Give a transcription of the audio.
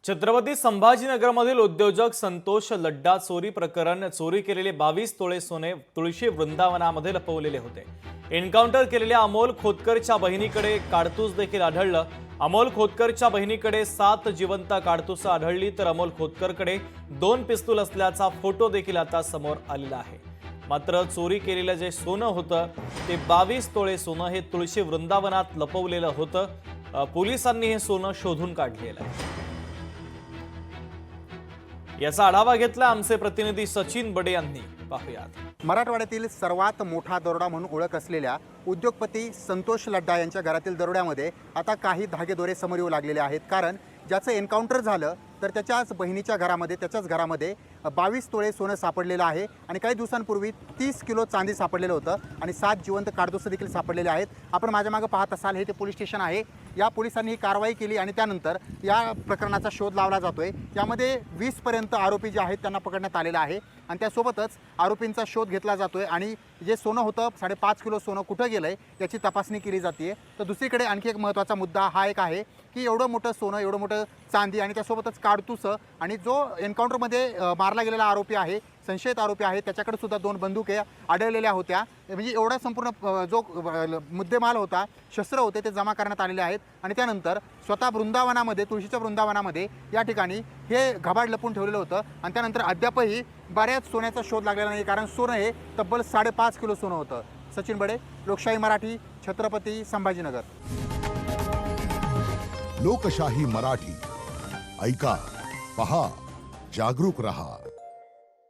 छत्रपती संभाजीनगरमधील उद्योजक संतोष लड्डा चोरी प्रकरण चोरी केलेले 22 तोळे सोने तुळशी वृंदावनामध्ये लपवलेले होते। एन्काउंटर केलेल्या अमोल खोतकरच्या बहिणीकडे काडतूस देखील आढळलं। अमोल खोतकरच्या बहिणीकडे 7 जिवंत काडतूस आढळली तर अमोल खोतकरकडे 2 पिस्तूल असल्याचा फोटो देखील आता समोर आलेला आहे। मात्र चोरी केलेलं जे सोनं होतं ते 22 तोळे सोनं हे तुळशी वृंदावनात लपवलेलं होतं। पोलिसांनी हे सोनं शोधून काढलेलं आहे। याचा आढावा घेतला आमचे प्रतिनिधी सचिन बडे यांनी। पाहूयात। मराठवाड्यातील सर्वात मोठा दरोडा म्हणून ओळख असलेल्या उद्योगपती संतोष लड्डा यांच्या घरातील दरोड्यामध्ये आता काही धागेदोरे समोर येऊ लागलेले आहेत। कारण ज्याचं एन्काउंटर झालं तर त्याच्याच बहिणीच्या घरामध्ये त्याच्याच घरामध्ये 22 तोळे सोनं सापडलेलं आहे आणि काही दिवसांपूर्वी 30 किलो चांदी सापडलेलं होतं आणि 7 जिवंत काडतूस देखील सापडलेले आहेत। आपण माझ्या मागे पाहत असाल हे ते पोलीस स्टेशन आहे। या पोलिसांनी ही कारवाई केली आणि त्यानंतर या प्रकरणाचा शोध लावला जातोय। यामध्ये 20 पर्यंत आरोपी जे आहेत त्यांना पकडण्यात आलेला आहे आणि त्यासोबतच आरोपींचा शोध घेतला जातोय आणि जे सोनं होतं 5.5 किलो सोनं कुठं गेलंय याची तपासणी केली जाते। तर दुसरीकडे आणखी एक महत्त्वाचा मुद्दा हा एक आहे की एवढं मोठं सोनं एवढं मोठं चांदी आणि त्यासोबतच काडतूस आणि जो एन्काउंटरमध्ये मारला गेलेला आरोपी आहे संशयित आरोपी आहे त्याच्याकडे सुद्धा 2 बंदुके आढळलेल्या होत्या। म्हणजे एवढा संपूर्ण जो मुद्देमाल होता शस्त्र होते ते जमा करण्यात आलेले आहेत आणि त्यानंतर स्वतः वृंदावनामध्ये तुळशीच्या वृंदावनामध्ये या ठिकाणी हे घबाड लपून ठेवलेलं होतं आणि त्यानंतर अद्यापही बऱ्याच सोन्याचा शोध लागलेला नाही कारण सोनं हे तब्बल 5.5 किलो सोनं होतं। सचिन बडे, लोकशाही मराठी, छत्रपती संभाजीनगर। लोकशाही मराठी ऐका, पहा, जागरूक रहा।